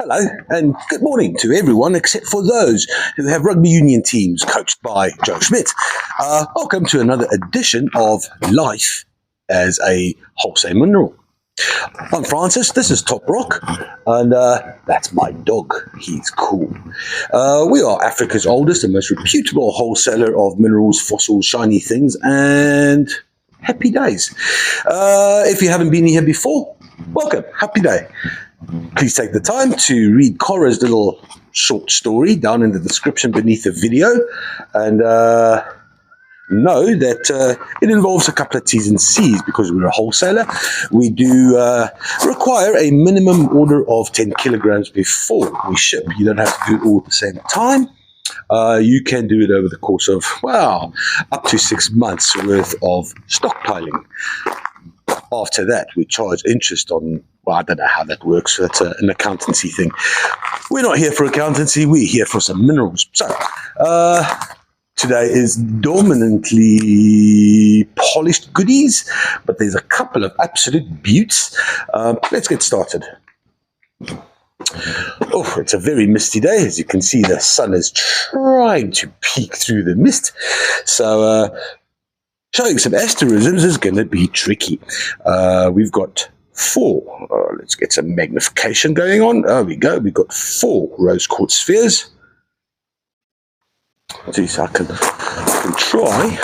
Hello and good morning to everyone except for those who have rugby union teams coached by Joe Schmidt. Welcome to another edition of Life as a Wholesale Mineral. I'm Francis, this is Top Rock, and that's my dog. He's cool. We are Africa's oldest and most reputable wholesaler of minerals, fossils, shiny things, and happy days. If you haven't been here before, welcome. Happy day. Please take the time to read Cora's little short story down in the description beneath the video, and know that it involves a couple of T's and C's because we're a wholesaler. We do require a minimum order of 10 kilograms before we ship. You don't have to do it all at the same time. You can do it over the course of, well, up to 6 months worth of stockpiling. After that, we charge interest on, well, I don't know how that works. That's an accountancy thing. We're not here for accountancy. We're here for some minerals. So, today is dominantly polished goodies, but there's a couple of absolute beauts. Let's get started. Oh, it's a very misty day. As you can see, the sun is trying to peek through the mist. So, showing some asterisms is going to be tricky. We've got 4. Let's get some magnification going on. There we go. We've got 4 rose quartz spheres. Geez, I can try,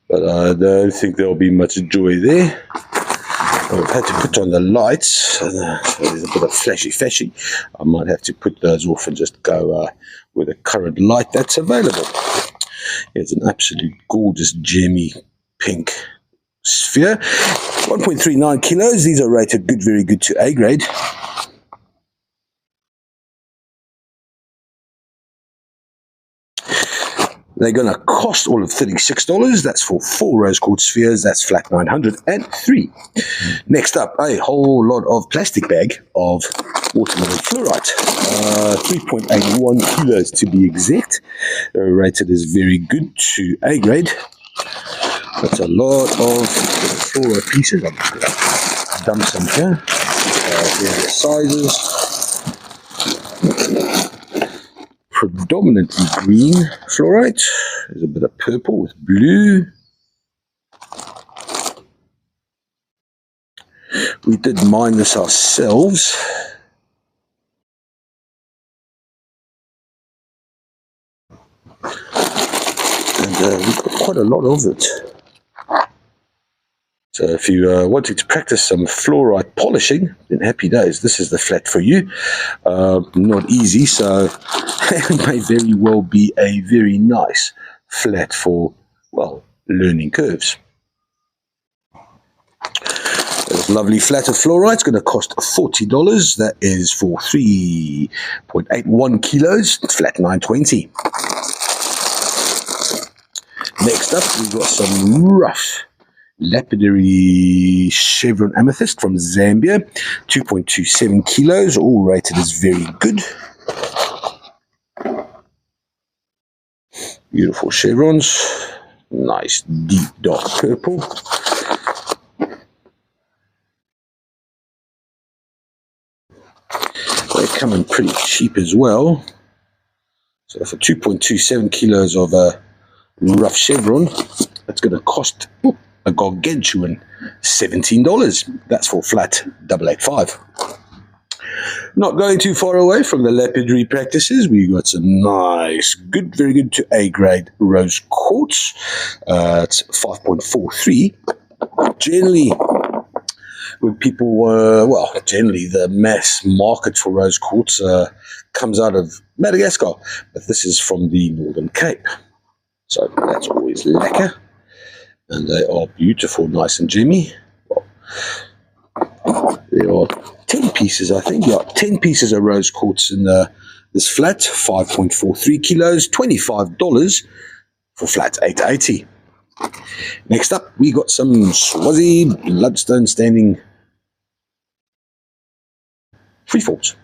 but I don't think there'll be much joy there. I've had to put on the lights. So there's a bit of flashy. I might have to put those off and just go with a current light that's available. It's an absolute gorgeous gemmy pink sphere. 1.39 kilos. These are rated good, very good to A grade. They're going to cost all of $36. That's for 4 rose quartz spheres. That's flat 903. Next up, a whole lot of plastic bag of watermelon fluorite. 3.81 kilos to be exact. Rated as very good to A grade. That's a lot of fluorite pieces. I'm just going to dump some here. Various sizes. Predominantly green fluorite. There's a bit of purple with blue. We did mine this ourselves. And we've got quite a lot of it. So if you wanted to practice some fluorite polishing, then happy days. This is the flat for you. Not easy, so it may very well be a very nice flat for, well, learning curves. This lovely flat of fluorite is going to cost $40. That is for 3.81 kilos, flat 920. Next up, we've got some rough lapidary chevron amethyst from Zambia, 2.27 kilos, all rated as very good. Beautiful chevrons, nice deep dark purple. They come in pretty cheap as well. So for 2.27 kilos of rough chevron, it's going to cost a gargantuan $17. That's for flat 885. Not going too far away from the lapidary practices, we got some nice, good, very good to A grade rose quartz. It's 5.43. Generally, when people, generally the mass market for rose quartz comes out of Madagascar, but this is from the Northern Cape. So that's always lacquer. And they are beautiful, nice and gemmy. Well, there are 10 pieces, I think. Yeah, 10 pieces of rose quartz in this flat, 5.43 kilos, $25 for flat 880. Next up, we got some Swazi bloodstone standing freefalls.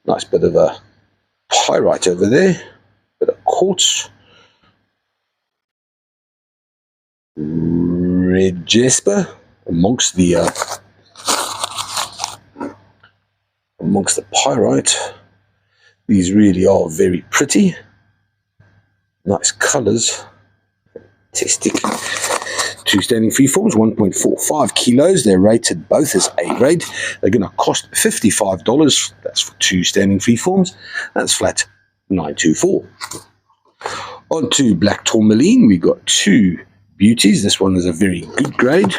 Nice bit of a pyrite over there, bit of quartz. Red jasper amongst the amongst the pyrite. These really are very pretty. Nice colours. Fantastic. 2 standing freeforms, 1.45 kilos. They're rated both as A grade. They're going to cost $55. That's for 2 standing freeforms. That's flat 924. On to black tourmaline, we got 2 beauties. This one is a very good grade.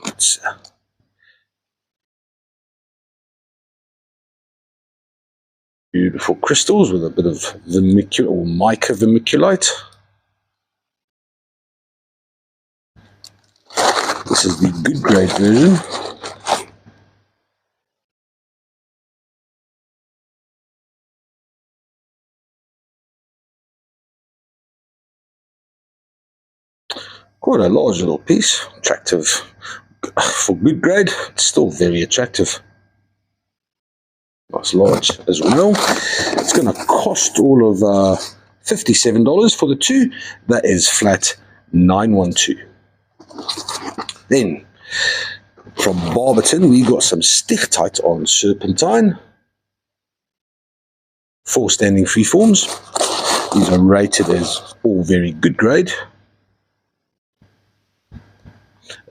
It's beautiful crystals with a bit of vermiculite or mica vermiculite. This is the good grade version. Quite a large little piece, attractive for good grade. It's still very attractive. Nice large as well. It's going to cost all of $57 for the 2. That is flat 912. Then from Barberton, we got some stichtite on serpentine. 4 standing freeforms. These are rated as all very good grade.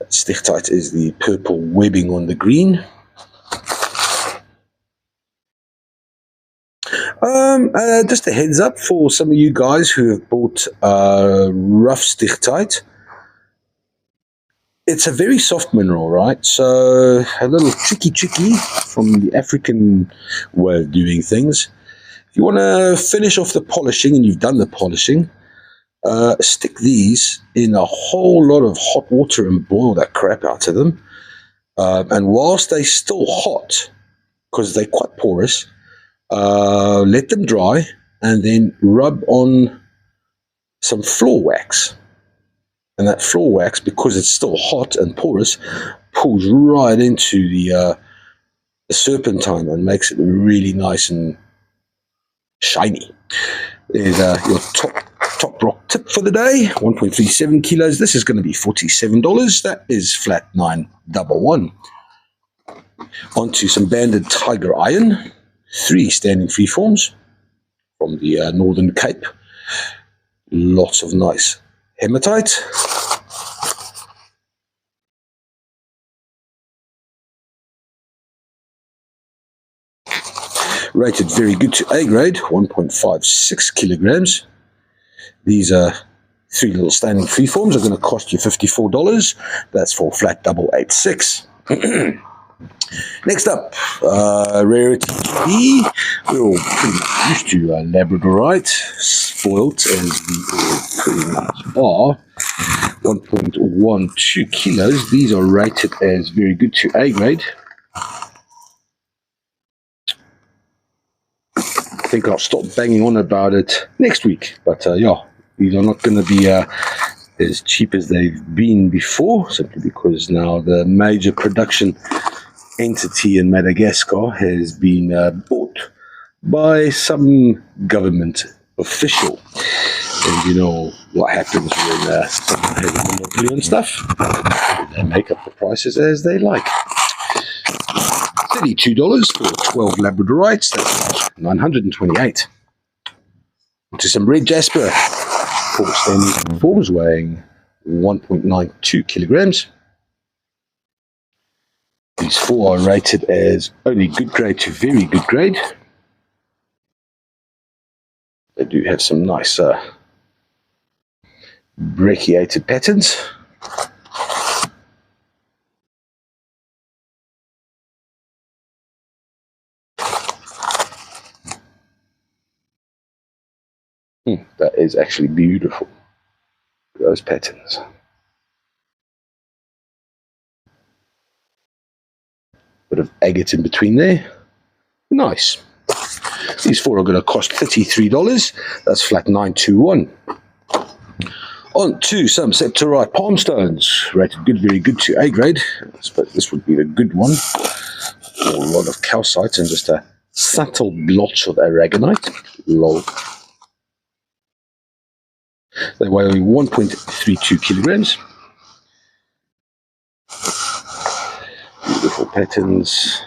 Stichtite is the purple webbing on the green. Just a heads up for some of you guys who have bought rough stichtite. It's a very soft mineral, right? So a little tricky from the African way of doing things. If you want to finish off the polishing, and you've done the polishing, stick these in a whole lot of hot water and boil that crap out of them. And whilst they're still hot, because they're quite porous, let them dry and then rub on some floor wax. And that floor wax, because it's still hot and porous, pulls right into the serpentine and makes it really nice and shiny. There's your top rock tip for the day, 1.37 kilos. This is going to be $47. That is flat 911. Onto some banded tiger iron, 3 standing freeforms from the Northern Cape. Lots of nice hematite. Rated very good to A grade, 1.56 kilograms. These are 3 little standing freeforms are going to cost you $54. That's for flat 886. Next up, rarity B. We're all pretty much used to Labradorite, spoilt as we pretty much are. 1.12 kilos. These are rated as very good to A grade. I think I'll stop banging on about it next week. But yeah, these are not going to be as cheap as they've been before, simply because now the major production entity in Madagascar has been bought by some government official. And you know what happens when someone has a monopoly on stuff? They make up the prices as they like. $32 for 12 Labradorites. That's $928. To some red jasper, 4 standing forms weighing 1.92 kilograms. These 4 are rated as only good grade to very good grade. They do have some nice brachiated patterns. That is actually beautiful, those patterns. Bit of agate in between there. Nice. These 4 are going to cost $33. That's flat 921. On to some septorite palm stones, rated good, very good to A grade. I suppose this would be the good one. A lot of calcite and just a subtle blotch of aragonite. Lol. They weigh only 1.32 kilograms. Beautiful beautiful patterns.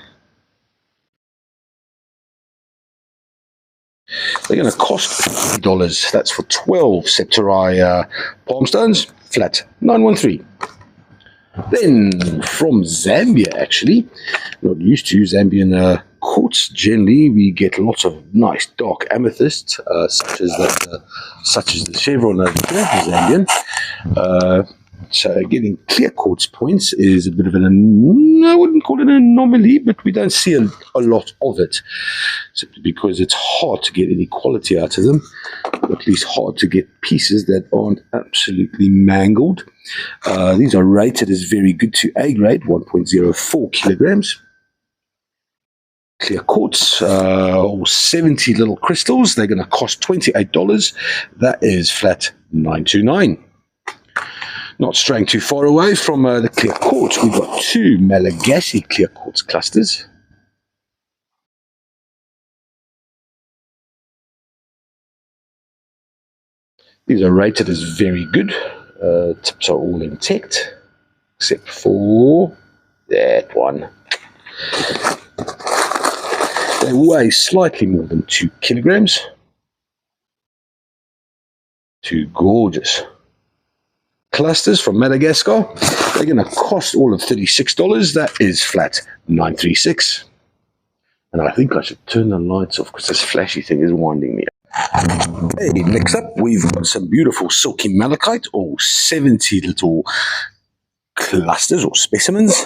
They're going to cost $50. That's for 12 Septorai palm stones, flat 913. Then from Zambia, actually, not used to Zambian quartz. Generally, we get lots of nice dark amethysts, such as the chevron over here, Zambian. So getting clear quartz points is a bit of I wouldn't call it an anomaly, but we don't see a lot of it, simply because it's hard to get any quality out of them, or at least hard to get pieces that aren't absolutely mangled. These are rated as very good to A grade, 1.04 kilograms. Clear quartz, or 70 little crystals. They're going to cost $28. That is flat 929. Not straying too far away from the clear quartz, we've got two Malagasy clear quartz clusters. These are rated as very good. Tips are all intact, except for that one. They weigh slightly more than 2 kilograms. Two gorgeous clusters from Madagascar. They're going to cost all of $36. That is flat 936. And I think I should turn the lights off because this flashy thing is winding me up. Hey, next up we've got some beautiful silky malachite, or 70 little clusters or specimens.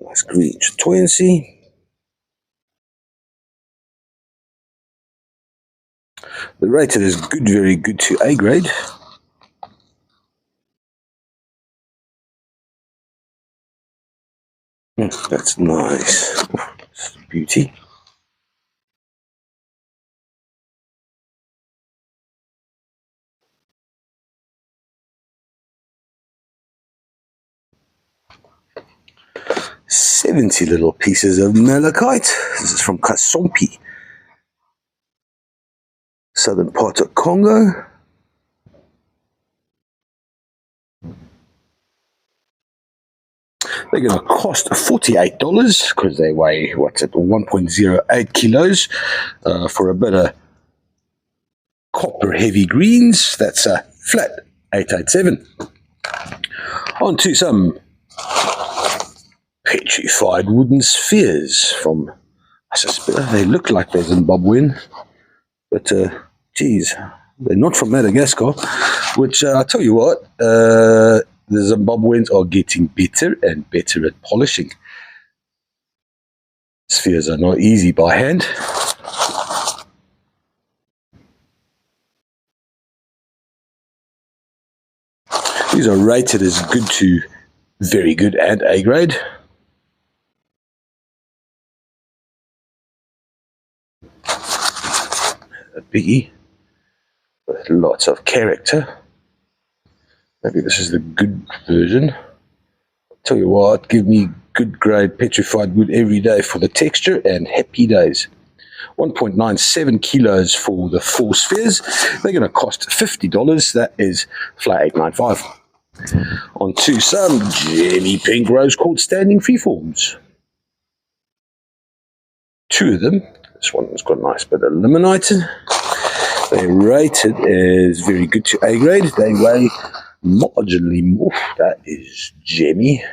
Nice green chatoyancy. The rated is good, very good to A grade. That's nice. Beauty. $70 little pieces of malachite. This is from Kasompi, southern part of Congo. They're going to cost $48 because they weigh, 1.08 kilos for a bit of copper heavy greens. That's a flat 887. On to some petrified wooden spheres from, I suspect they look like they're Zimbabwean, but geez, they're not from Madagascar, which I tell you what, the Zimbabweans are getting better and better at polishing. Spheres are not easy by hand. These are rated as good to very good and A grade. A biggie with lots of character. Maybe this is the good version. I'll tell you what, give me good grade petrified wood every day for the texture and happy days. 1.97 kilos for the 4 spheres. They're going to cost $50. That is flat 895. On to some Jenny Pink Rose Quartz standing freeforms. 2 of them. This one's got a nice bit of limonite. They're rated as very good to A grade. They weigh marginally more. That is gemmy.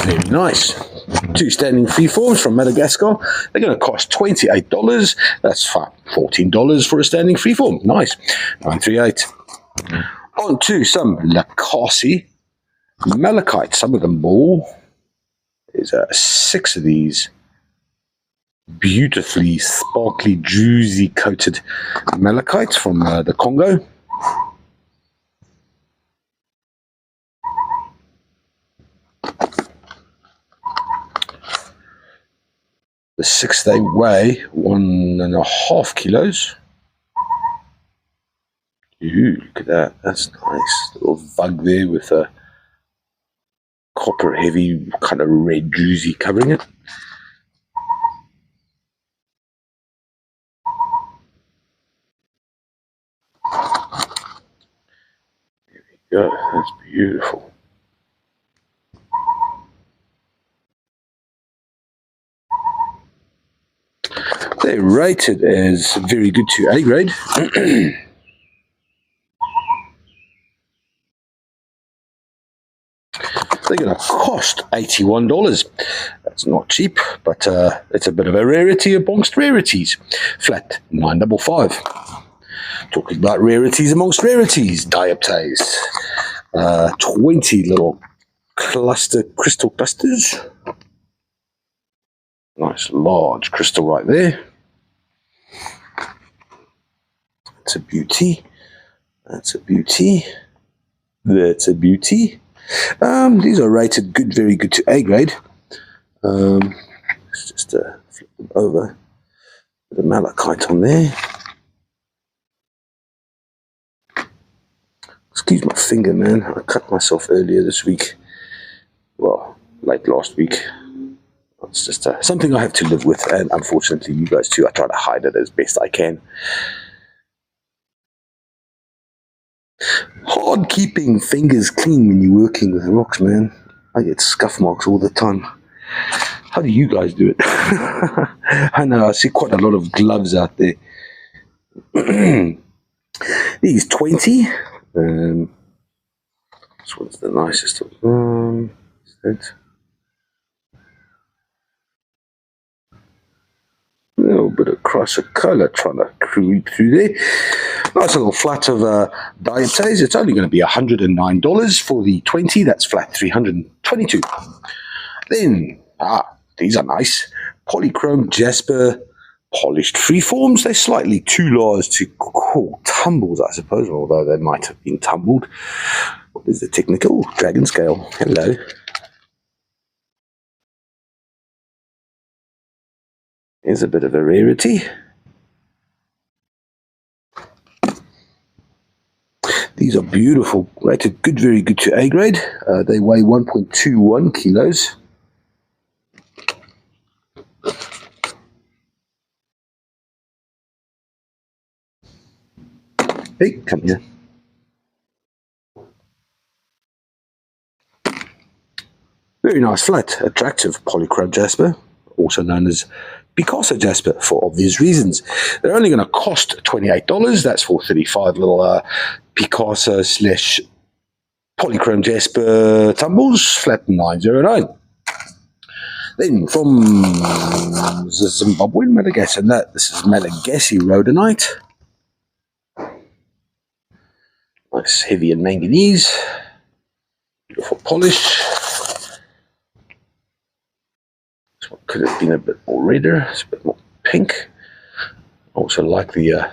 Very nice. 2 standing freeforms from Madagascar. They're going to cost $28. That's $14 for a standing freeform. Nice. 938. On to some Lakasi malachite. Some of them ball. There's 6 of these beautifully sparkly, juicy coated malachites from the Congo. The 6 they weigh 1.5 kilos. Ooh, look at that. That's nice. Little bug there with a copper heavy kind of red druzy covering it. There we go, that's beautiful. They're rated as very good to A grade. They're going to cost $81. That's not cheap, but it's a bit of a rarity amongst rarities. Flat 955. Talking about rarities amongst rarities, dioptase. 20 little crystal clusters. Nice large crystal right there. That's a beauty. That's a beauty. That's a beauty. These are rated good, very good to A grade. Let's just flip them over. The malachite on there. Excuse my finger, man. I cut myself earlier this week. Well, late last week. It's just something I have to live with, and unfortunately, you guys too. I try to hide it as best I can. Hard keeping fingers clean when you're working with rocks, man. I get scuff marks all the time. How do you guys do it? I know, I see quite a lot of gloves out there. These 20. This one's the nicest one. A little bit of cross of colour trying to creep through there. Nice little flat of dioptase. It's only going to be $109 for the 20. That's flat 322. Then, these are nice. Polychrome Jasper polished freeforms. They're slightly too large to call tumbles, I suppose, although they might have been tumbled. What is the technical? Dragon scale. Hello. Here's a bit of a rarity. These are beautiful, rated good, very good to A grade. They weigh 1.21 kilos. Hey, come here. Very nice flat, attractive polychrome jasper, also known as Picasso jasper for obvious reasons. They're only going to cost $28. That's for 35 little Picasso slash polychrome jasper tumbles, flat 909. Then from Zimbabwe and Madagascar, this is Malagasy rhodonite. Nice heavy and manganese. Beautiful polish. This one could have been a bit more redder. It's a bit more pink. Also like the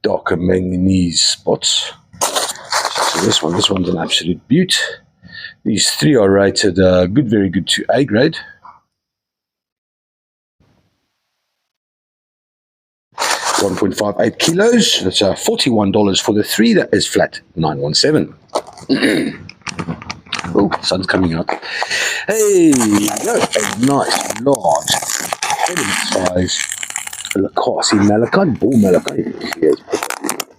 darker manganese spots. So this one's an absolute beaut. These three are rated good, very good to A grade. $1.58 kilos. That's $41 for the three. That is flat 917. Oh, sun's coming out. Hey, go. A nice, large, size Lacassi malachite, ball malachite. Here's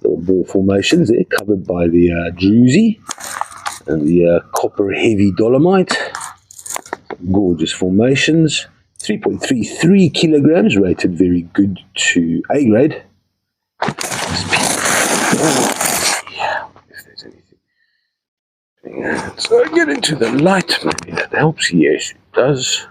little ball formations there, covered by the druzy and the copper heavy dolomite. Gorgeous formations. 3.33 kilograms, rated very good to A grade. Yeah, if there's anything. So I get into the light, maybe that helps. Yes, it does.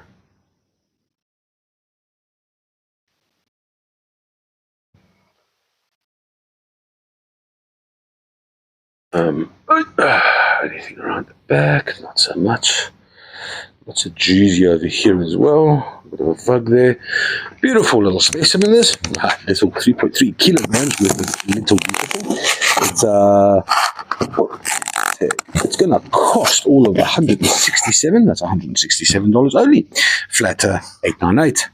Anything around the back? Not so much. Lots of juicy over here as well. A bit of a vug there. Beautiful little specimen this. This all 3.3 kilograms worth of little beautiful. It's going to cost all of $167. That's $167 only. Flat 898.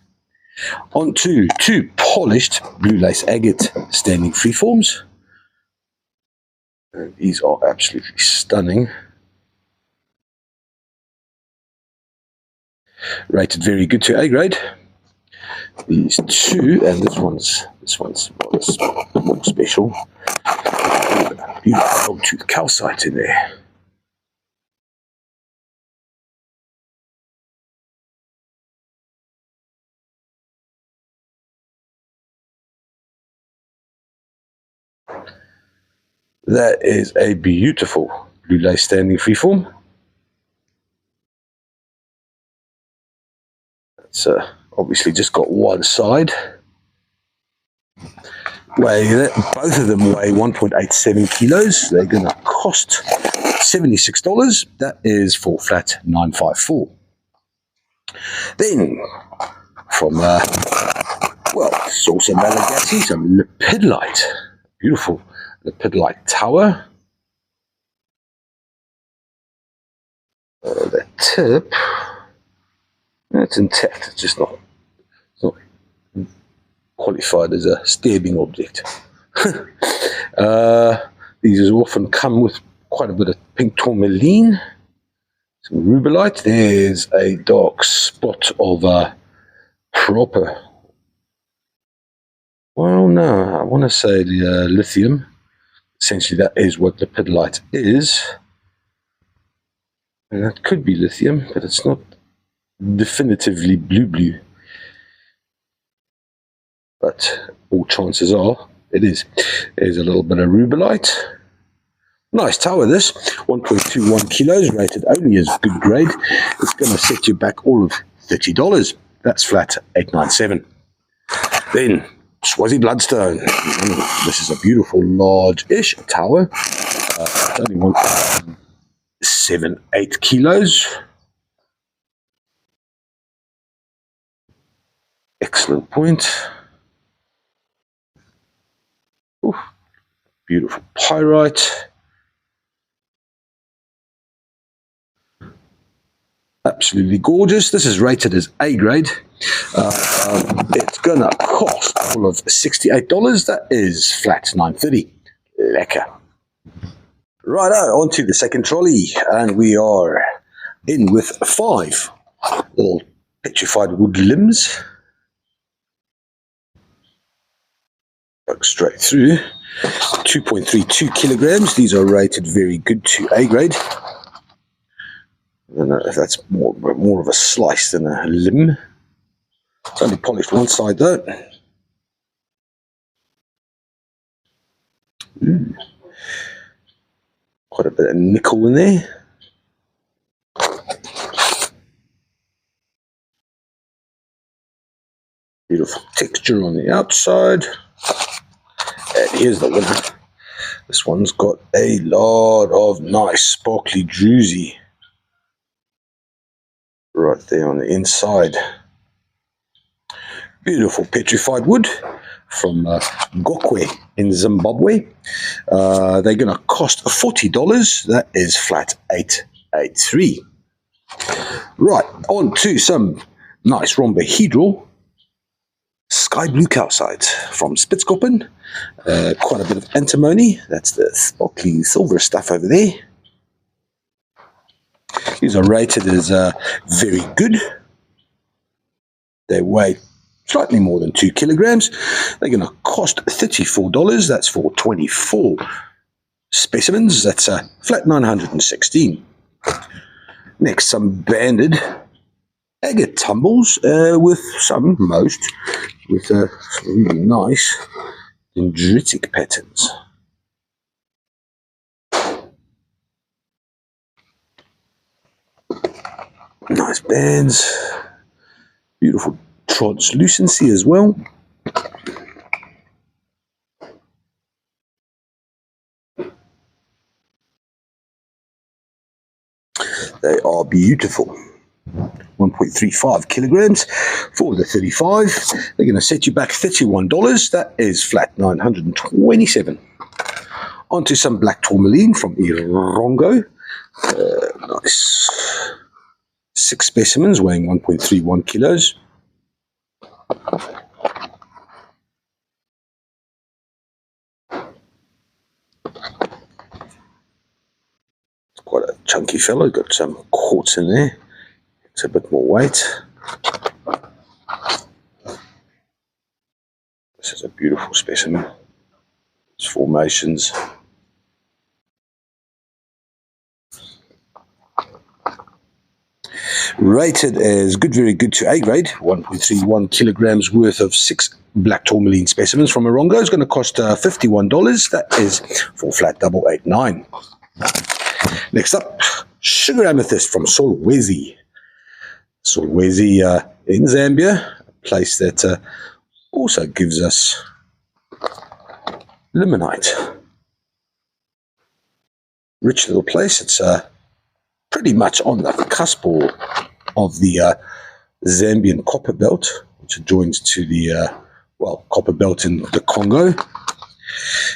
On to two polished blue lace agate standing freeforms. And these are absolutely stunning. rated very good to A grade. These two, and this one's more special. Beautiful old tooth calcite in there. That is a beautiful blue lace standing freeform. It's obviously just got one side. Both of them weigh 1.87 kilos. They're going to cost $76. That is for flat 954. Then from it's also Malagasy, some lepidolite, beautiful lepidolite tower. The tip, it's intact. It's just not qualified as a stabbing object. These often come with quite a bit of pink tourmaline, some rubellite. There's a dark spot of proper, well, no, I want to say the lithium. Essentially, that is what lepidolite is. And that could be lithium, but it's not definitively blue. But all chances are it is. There's a little bit of rubellite. Nice tower, this. 1.21 kilos, rated only as good grade. It's going to set you back all of $30. That's flat 897. Then, Swazi Bloodstone. This is a beautiful, large-ish tower. It's only 1.78 kilos. Excellent point. Ooh, beautiful pyrite. Absolutely gorgeous. This is rated as A grade. It's going to cost all of $68. That is flat 930. Lekker. Righto, on to the second trolley. And we are in with 5 little petrified wood limbs. Work straight through. 2.32 kilograms. These are rated very good to A grade. And that's more of a slice than a limb. It's only polished one side though. Quite a bit of nickel in there. Beautiful texture on the outside. And here's the winner. This one's got a lot of nice sparkly druzy right there on the inside. Beautiful petrified wood from Gokwe in Zimbabwe. They're going to cost $40. That is flat 883. Right, on to some nice rhombohedral sky blue calcite from Spitzkoppen. Quite a bit of antimony. That's the sparkly silver stuff over there. These are rated as very good. They weigh slightly more than 2 kilograms. They're going to cost $34. That's for 24 specimens. That's flat 916. Next, some banded agate tumbles with most with really nice dendritic patterns. Nice bands, beautiful translucency as well. They are beautiful. 1.35 kilograms for the 35. They're going to set you back $31. That is flat 927. Onto some black tourmaline from Irongo. Nice. 6 specimens weighing 1.31 kilos. It's quite a chunky fellow. Got some quartz in there. It's a bit more weight. This is a beautiful specimen. Its formations. Rated as good, very good to A grade, 1.31 kilograms worth of 6 black tourmaline specimens from Morongo is going to cost $51. That is for flat 889. Next up, sugar amethyst from Solwezi. Solwezi in Zambia, a place that also gives us limonite. Rich little place. It's pretty much on the cusp of the Zambian copper belt, which adjoins to the copper belt in the Congo.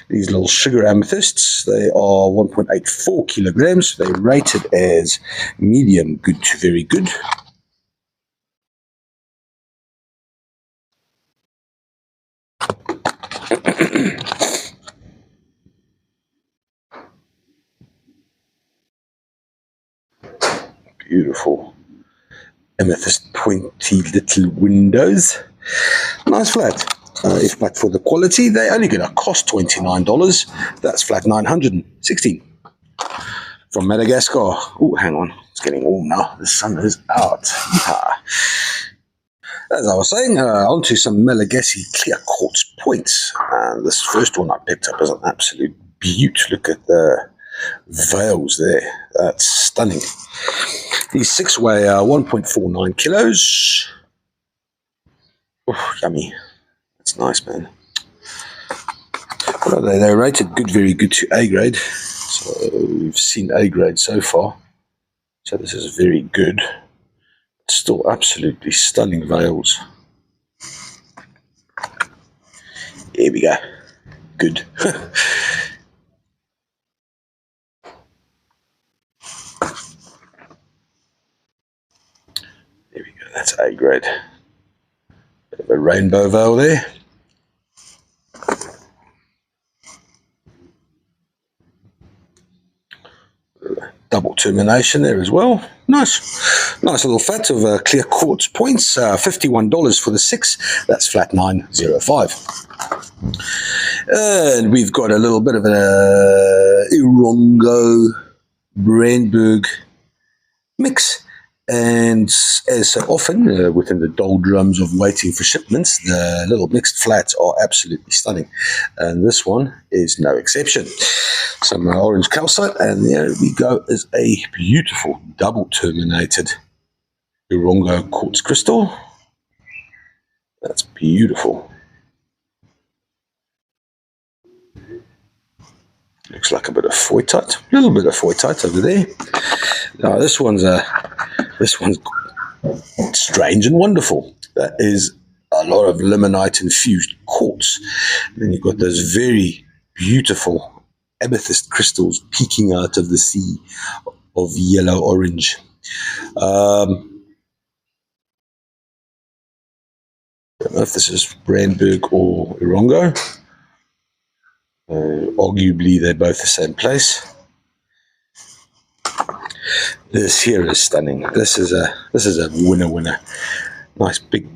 These little sugar amethysts, they are 1.84 kilograms. They're rated as medium good to very good. Beautiful amethyst pointy little windows. Nice flat. If but for the quality, they only going to cost $29. That's flat 916. From Madagascar. Oh, hang on. It's getting warm now. The sun is out. As I was saying, onto some Malagasy clear quartz points. This first one I picked up is an absolute beaut. Look at the veils there. That's stunning. These 6 weigh 1.49 kilos. Oh, yummy. That's nice, man. Well, they're rated good, very good to A grade. So we've seen A grade so far. So this is very good. Still absolutely stunning veils. Here we go. Good. There we go. That's A grade. Bit of a rainbow veil there. Double termination there as well. Nice little flat of clear quartz points. $51 for the 6. That's flat 905. And we've got a little bit of an Irongo Brandberg mix. And as so often within the doldrums of waiting for shipments, the little mixed flats are absolutely stunning. And this one is no exception. Some orange calcite, and there we go, is a beautiful double terminated Irongo quartz crystal. That's beautiful. Looks like a bit of foytite, a little bit of foytite over there. Now this one's strange and wonderful. That is a lot of limonite infused quartz. And then you've got those very beautiful amethyst crystals peeking out of the sea of yellow-orange. I don't know if this is Brandberg or Irongo. Arguably, they're both the same place. This here is stunning. This is a winner. Nice big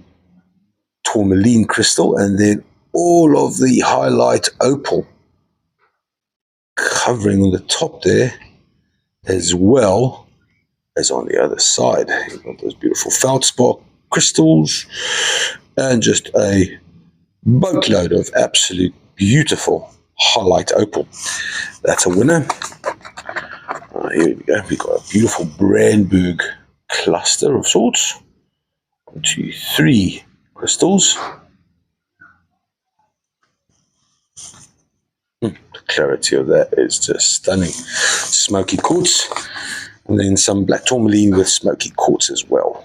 tourmaline crystal, and then all of the highlight opal covering on the top there, as well as on the other side. You've got those beautiful feldspar crystals, and just a boatload of absolute beautiful highlight opal. That's a winner. Here we go. We've got a beautiful Brandberg cluster of sorts. 1, 2, 3 crystals. The clarity of that is just stunning. Smoky quartz, and then some black tourmaline with smoky quartz as well.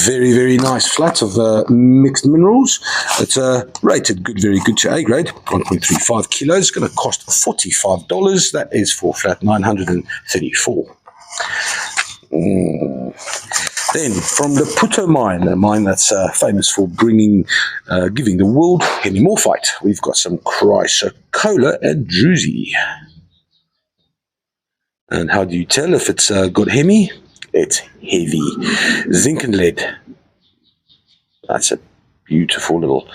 Very, very nice flat of mixed minerals. It's rated good, very good to A grade, 1.35 kilos. It's going to cost $45. That is for flat 934. Then from the Puto mine, a mine that's famous for giving the world hemimorphite, we've got some chrysocolla and druzy. And how do you tell if it's got hemi? It's heavy. Zinc and lead. That's a beautiful little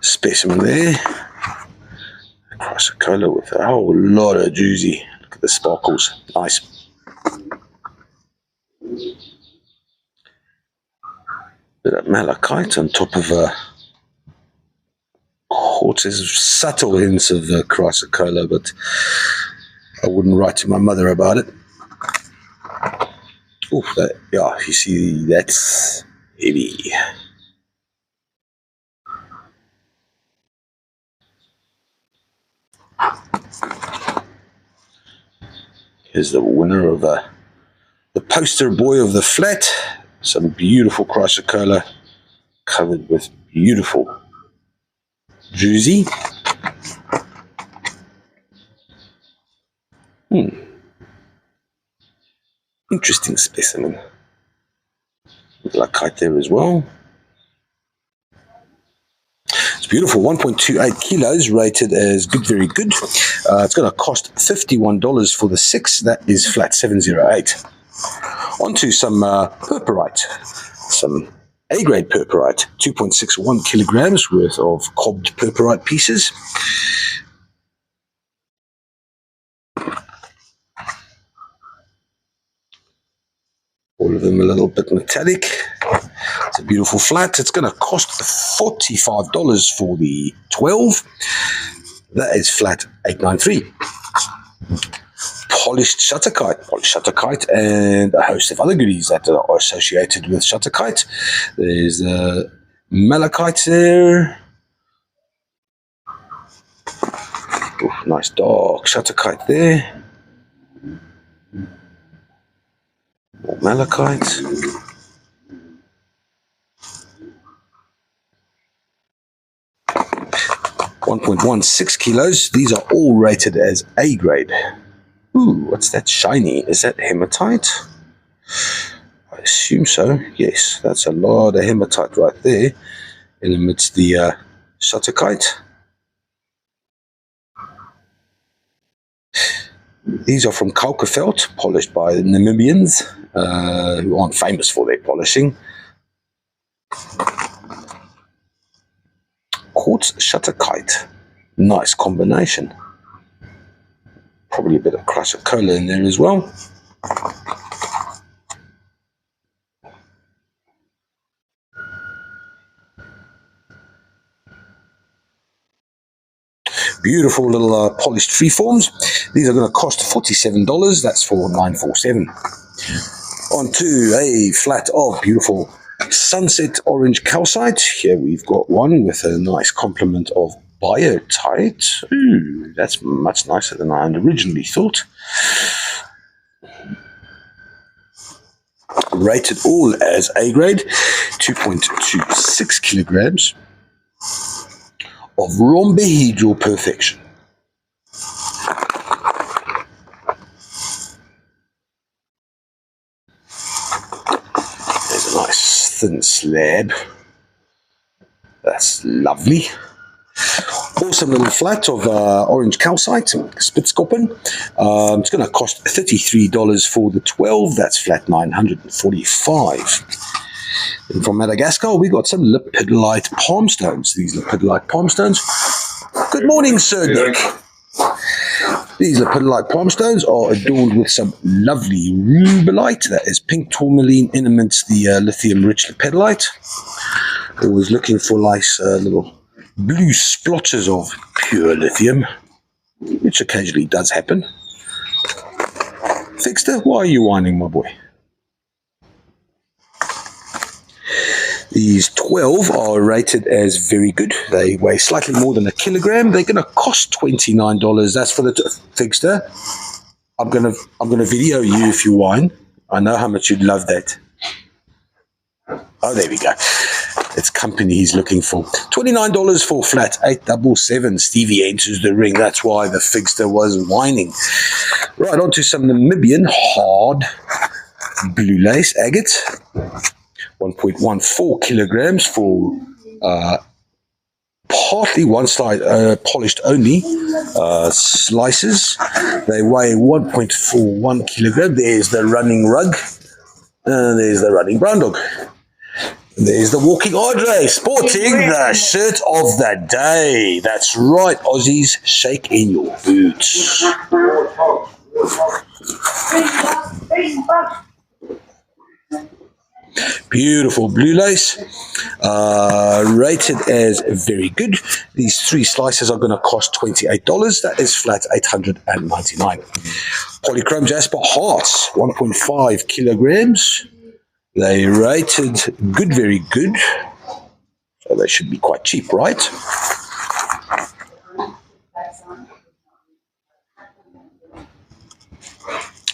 specimen there. Chrysocolla with a whole lot of juicy. Look at the sparkles. Nice. Bit of malachite on top of a quartz. There's subtle hints of chrysocolla, but I wouldn't write to my mother about it. Oh, yeah, you see, that's heavy. Here's the winner of the poster boy of the flat. Some beautiful chrysocolla covered with beautiful juicy. Interesting specimen. Malachite there as well. It's beautiful, 1.28 kilos, rated as good, very good. It's going to cost $51 for the 6. That is flat 708. On to some purpurite, some A-grade purpurite, 2.61 kilograms worth of cobbed purpurite pieces. All of them a little bit metallic. It's a beautiful flat. It's going to cost $45 for the 12. That is flat 893. Polished shutterkite, and a host of other goodies that are associated with shutterkite. There's malachite there. Ooh, nice dark shutterkite there. More malachite. $1.16 kilos. These are all rated as A grade. Ooh, what's that shiny? Is that hematite? I assume so. Yes, that's a lot of hematite right there in amidst the shutterkite. These are from Kalkafelt, polished by Namibians, who aren't famous for their polishing. Quartz shutterkite. Nice combination. Probably a bit of chrysocolla in there as well. Beautiful little polished freeforms. These are going to cost $47. That's for 947. On to a flat of beautiful sunset orange calcite. Here we've got one with a nice complement of biotite. Ooh, that's much nicer than I had originally thought. Rated all as A grade, 2.26 kilograms of rhombohedral perfection. There's a nice thin slab. That's lovely. Awesome little flat of orange calcite, Spitzkoppen. It's going to cost $33 for the 12. That's flat 945. And from Madagascar, we got some lepidolite palm stones. These lepidolite palm stones. Good morning, Sir Dick. These lepidolite palm stones are adorned with some lovely rubellite. That is pink tourmaline in amidst the lithium-rich lepidolite. Always looking for nice little blue splotches of pure lithium, which occasionally does happen. Fixter, why are you whining, my boy? These 12 are rated as very good. They weigh slightly more than a kilogram. They're going to cost $29. That's for the Fixter. I'm gonna video you if you whine. I know how much you'd love that. Oh, there we go. It's company he's looking for. $29 for flat 877. Stevie enters the ring. That's why the Fixter was whining. Right, on to some Namibian hard blue lace agate. 1.14 kilograms for partly one side polished only slices. They weigh 1.41 kilogram. There's the running rug. There's the running brown dog. There's the walking Andre sporting the shirt of the day. That's right, Aussies, shake in your boots. Beautiful blue lace, rated as very good. These 3 slices are going to cost $28. That is flat $899. Polychrome Jasper hearts, 1.5 kilograms. They rated good, very good. So they should be quite cheap, right?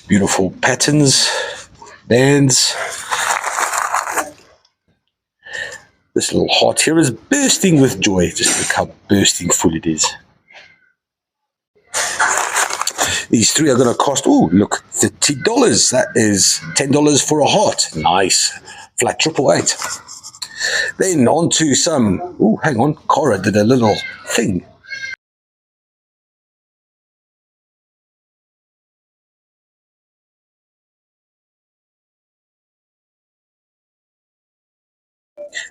Beautiful patterns, bands. This little heart here is bursting with joy. Just look how bursting full it is. These 3 are going to cost, oh, look, $30. That is $10 for a heart. Nice. Flat 888. Then on to some, oh, hang on, Cora did a little thing.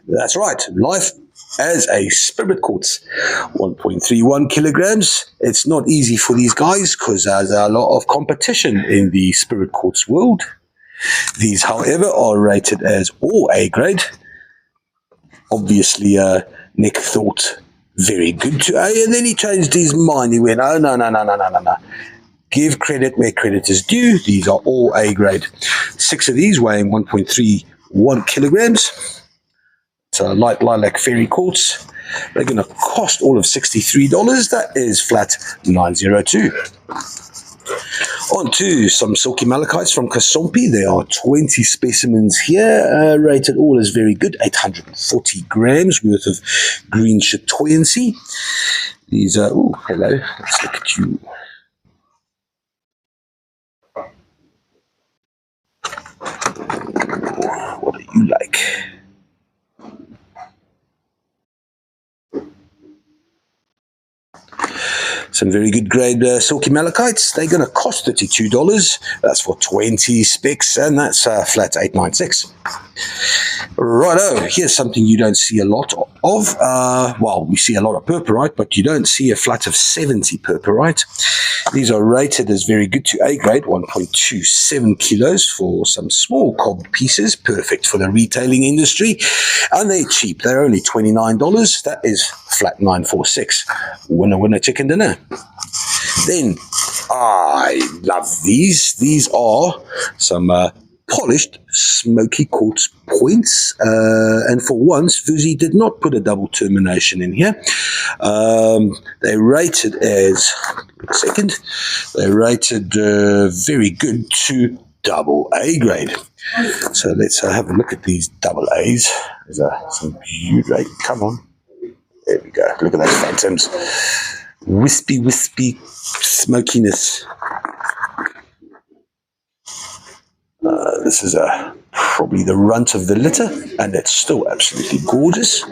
That's right, life as a spirit quartz, 1.31 kilograms. It's not easy for these guys because there's a lot of competition in the spirit quartz world. These, however, are rated as all A grade. Obviously, Nick thought very good to A, and then he changed his mind. He went, oh, no. Give credit where credit is due. These are all A grade. 6 of these weighing 1.31 kilograms. It's a light lilac fairy quartz. They're going to cost all of $63. That is flat $902. On to some silky malachites from Kasompi. There are 20 specimens here, rated all as very good, 840 grams worth of green chatoyancy. These are, oh, hello, let's look at you. What are you like? Some very good grade silky malachites. They're going to cost $32. That's for 20 specs, and that's flat $896. Righto, here's something you don't see a lot of. Well, we see a lot of purpurite, but you don't see a flat of 70 purpurite. These are rated as very good to A grade, 1.27 kilos for some small cob pieces, perfect for the retailing industry. And they're cheap. They're only $29. That is flat $946. Winner, winner, chicken dinner. Then, I love these. These are some polished smoky quartz points, and for once Vuzi did not put a double termination in here. They rated as they rated very good to double A grade. So let's have a look at these double A's. There's some beauty. Come on, there we go. Look at those phantoms, wispy smokiness. This is probably the runt of the litter, and it's still absolutely gorgeous.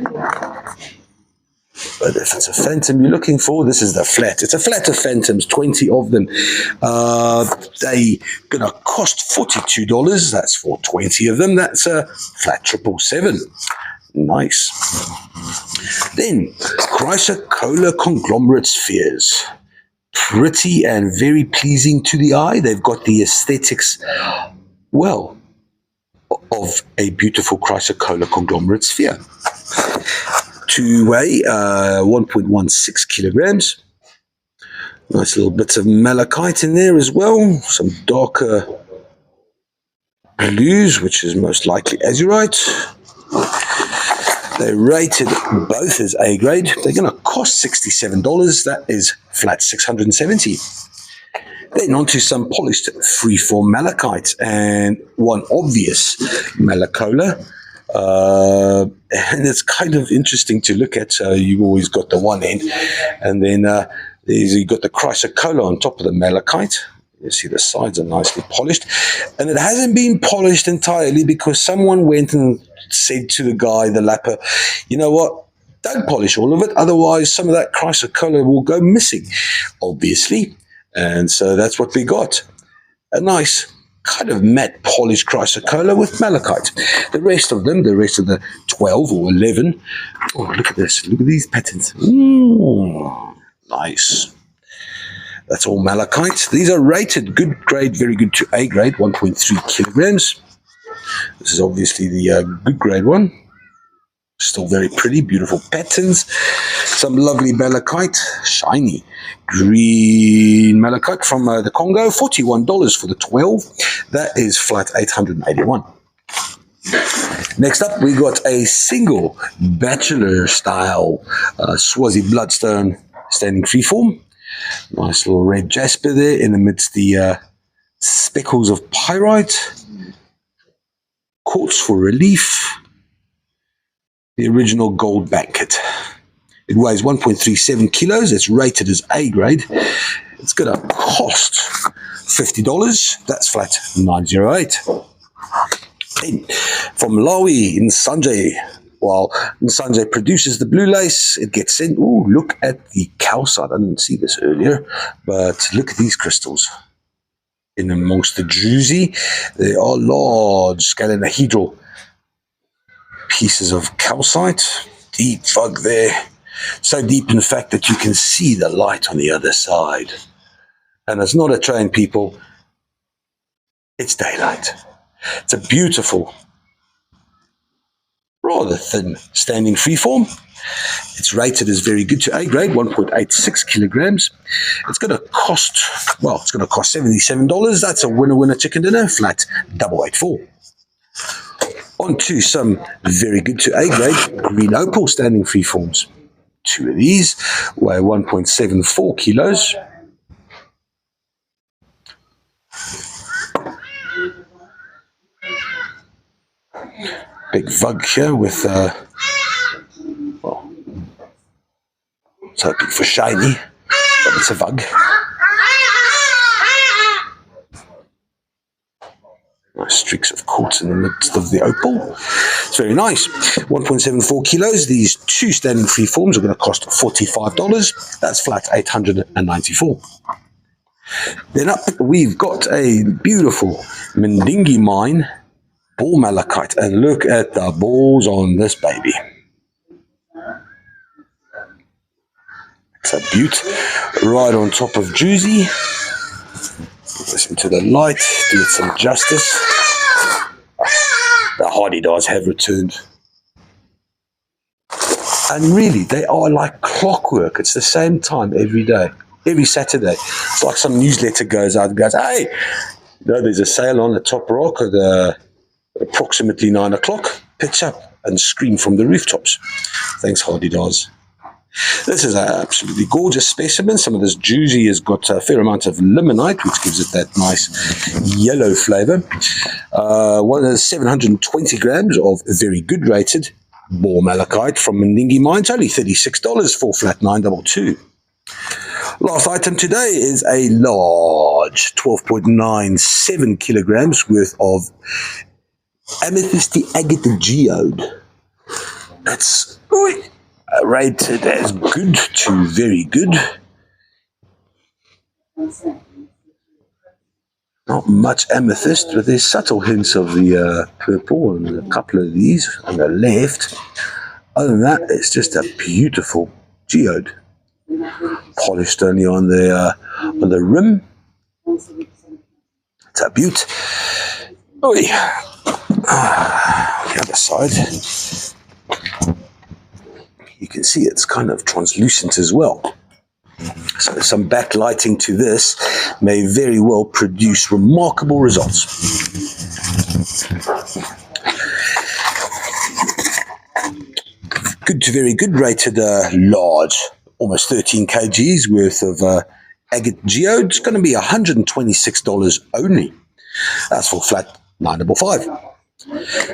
But if it's a phantom you're looking for, this is the flat. It's a flat of phantoms, 20 of them. They're going to cost $42. That's for 20 of them. That's a flat 777. Nice. Then, chrysocolla conglomerate spheres. Pretty and very pleasing to the eye. They've got the aesthetics, well, of a beautiful chrysocolla conglomerate sphere. To weigh 1.16 kilograms. Nice little bits of malachite in there as well. Some darker blues, which is most likely azurite. They're rated both as A grade. They're going to cost $67. That is flat $670. Then on to some polished freeform malachite and one obvious malacola. And it's kind of interesting to look at. So you've always got the one end, and then you've got the chrysocolla on top of the malachite. You see the sides are nicely polished, and it hasn't been polished entirely because someone went and said to the guy, the lapper, you know what? Don't polish all of it, otherwise some of that chrysocolla will go missing, obviously. And so that's what we got. A nice kind of matte polished chrysocolla with malachite. The rest of the 12 or 11, oh, look at this. Look at these patterns. Nice. That's all malachite. These are rated good grade, very good to A grade, 1.3 kilograms. This is obviously the good grade one. Still very pretty, beautiful patterns. Some lovely malachite, shiny green malachite from the Congo, $41 for the 12. That is flat 881. Next up, we got a single bachelor style Swazi bloodstone standing freeform. Nice little red jasper there in amidst the speckles of pyrite. Quartz for relief. The original gold banket. It weighs 1.37 kilos. It's rated as A grade. It's going to cost $50. That's flat 908. Then from Malawi, Nsanje. While Nsanje produces the blue lace, it gets sent. Oh, look at the calcite. I didn't see this earlier, but look at these crystals. In amongst the druzy, they are large scalenohedral pieces of calcite. Deep fog there. So deep, in fact, that you can see the light on the other side. And it's not a train, people. It's daylight. It's a beautiful, rather thin standing freeform. It's rated as very good to A grade, 1.86 kilograms. It's going to cost, well, it's going to cost $77. That's a winner chicken dinner, flat 884. On to some very good to A grade green opal standing freeforms. Two of these weigh 1.74 kilos. Big vug here with, well, it's hoping for shiny, but it's a vug. Nice streaks of quartz in the midst of the opal. It's very nice. 1.74 kilos. These two standing freeforms are going to cost $45. That's flat 894. Then up we've got a beautiful Mndingi mine ball malachite. And look at the balls on this baby. It's a beaut. Right on top of Juicy. Listen to the light, do it some justice. The hardy does have returned. And really, they are like clockwork. It's the same time every day, every Saturday. It's like some newsletter goes out and goes, hey, you know, there's a sale on the top rock at approximately 9 o'clock. Pitch up and scream from the rooftops. Thanks, hardy does. This is an absolutely gorgeous specimen. Some of this juicy has got a fair amount of limonite, which gives it that nice yellow flavor. One is 720 grams of very good rated ball malachite from Mndingi Mines. Only $36 for flat 922. Last item today is a large 12.97 kilograms worth of amethysty agate geode. That's rated as good to very good. Not much amethyst, but there's subtle hints of the purple and a couple of these on the left. Other than that, it's just a beautiful geode. Polished only on the rim. It's a beaut. Oh yeah. The other side. You can see it's kind of translucent as well. So some backlighting to this may very well produce remarkable results. Good to very good rated large, almost 13 kgs worth of agate geode. It's going to be $126 only. That's for flat 955.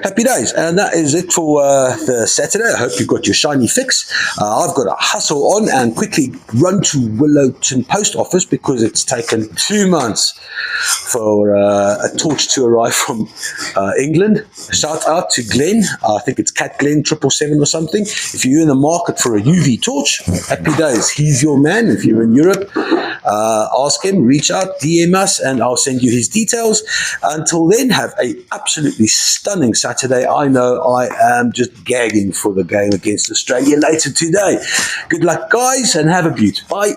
Happy days. And that is it for the Saturday. I hope you've got your shiny fix. I've got to hustle on and quickly run to Willowton Post Office because it's taken 2 months for a torch to arrive from England. Shout out to Glenn. I think it's Cat Glenn 777 or something. If you're in the market for a UV torch, happy days. He's your man. If you're in Europe, ask him, reach out, DM us, and I'll send you his details. Until then, have a absolutely stunning Saturday. I know I am just gagging for the game against Australia later today. Good luck, guys, and have a beaut. Bye.